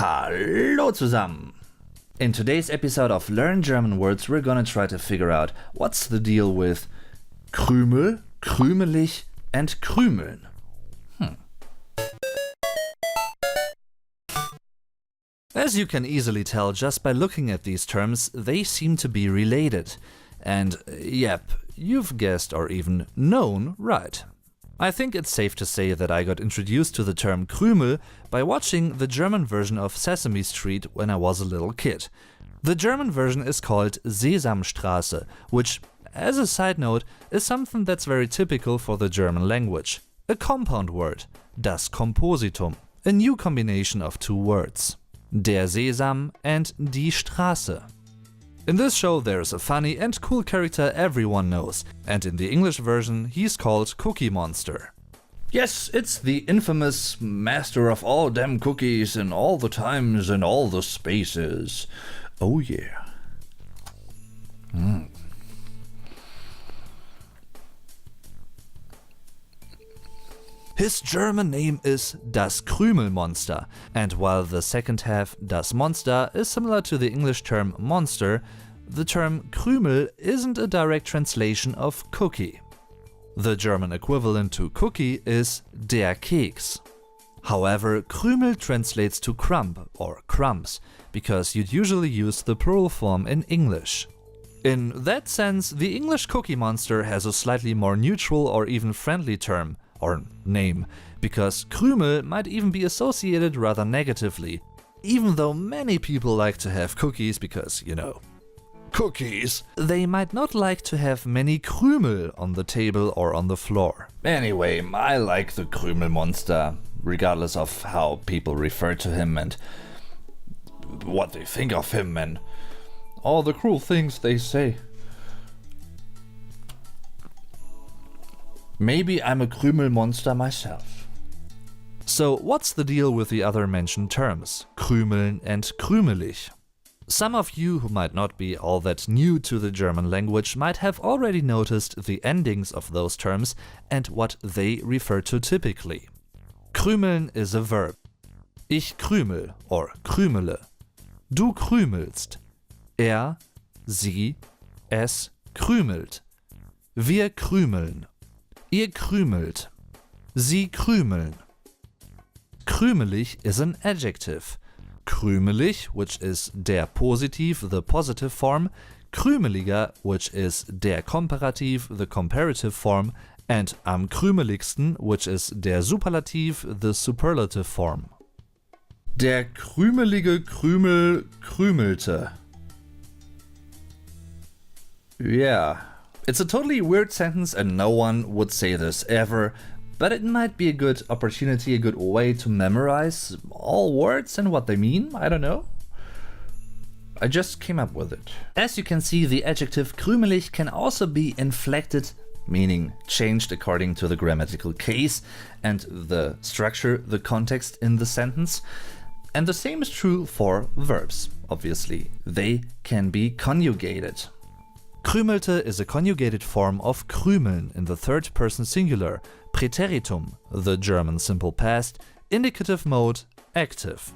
Hallo zusammen! In today's episode of Learn German Words, we're gonna try to figure out what's the deal with Krümel, krümelig, and krümeln. As you can easily tell just by looking at these terms, they seem to be related. And yep, you've guessed or even known right. I think it's safe to say that I got introduced to the term Krümel by watching the German version of Sesame Street when I was a little kid. The German version is called Sesamstraße, which, as a side note, is something that's very typical for the German language. A compound word, das Kompositum, a new combination of two words. Der Sesam and die Straße. In this show there's a funny and cool character everyone knows, and in the English version he's called Cookie Monster. Yes, it's the infamous master of all damn cookies in all the times and all the spaces. Oh yeah. His German name is Das Krümelmonster, and while the second half, Das Monster, is similar to the English term monster, the term Krümel isn't a direct translation of cookie. The German equivalent to cookie is der Keks. However, Krümel translates to crumb or crumbs, because you'd usually use the plural form in English. In that sense, the English Cookie Monster has a slightly more neutral or even friendly term, or name, because Krümel might even be associated rather negatively, even though many people like to have cookies because, you know, cookies. They might not like to have many Krümel on the table or on the floor. Anyway, I like the Krümelmonster, regardless of how people refer to him and what they think of him and all the cruel things they say. Maybe I'm a Krümelmonster myself. So what's the deal with the other mentioned terms, krümeln and krümelig? Some of you who might not be all that new to the German language might have already noticed the endings of those terms and what they refer to typically. Krümeln is a verb. Ich krümel or krümele. Du krümelst. Er, sie, es krümelt. Wir krümeln. Ihr krümelt. Sie krümeln. Krümelig is an adjective. Krümelig, which is der Positiv, the positive form, krümeliger, which is der Komparativ, the comparative form, and am krümeligsten, which is der Superlativ, the superlative form. Der krümelige Krümel krümelte. Yeah. It's a totally weird sentence and no one would say this ever, but it might be a good opportunity, a good way to memorize all words and what they mean, I don't know. I just came up with it. As you can see, the adjective krümelig can also be inflected, meaning changed according to the grammatical case and the structure, the context in the sentence. And the same is true for verbs, obviously. They can be conjugated. Krümelte is a conjugated form of krümeln in the third person singular, Präteritum, the German simple past, indicative mode, active.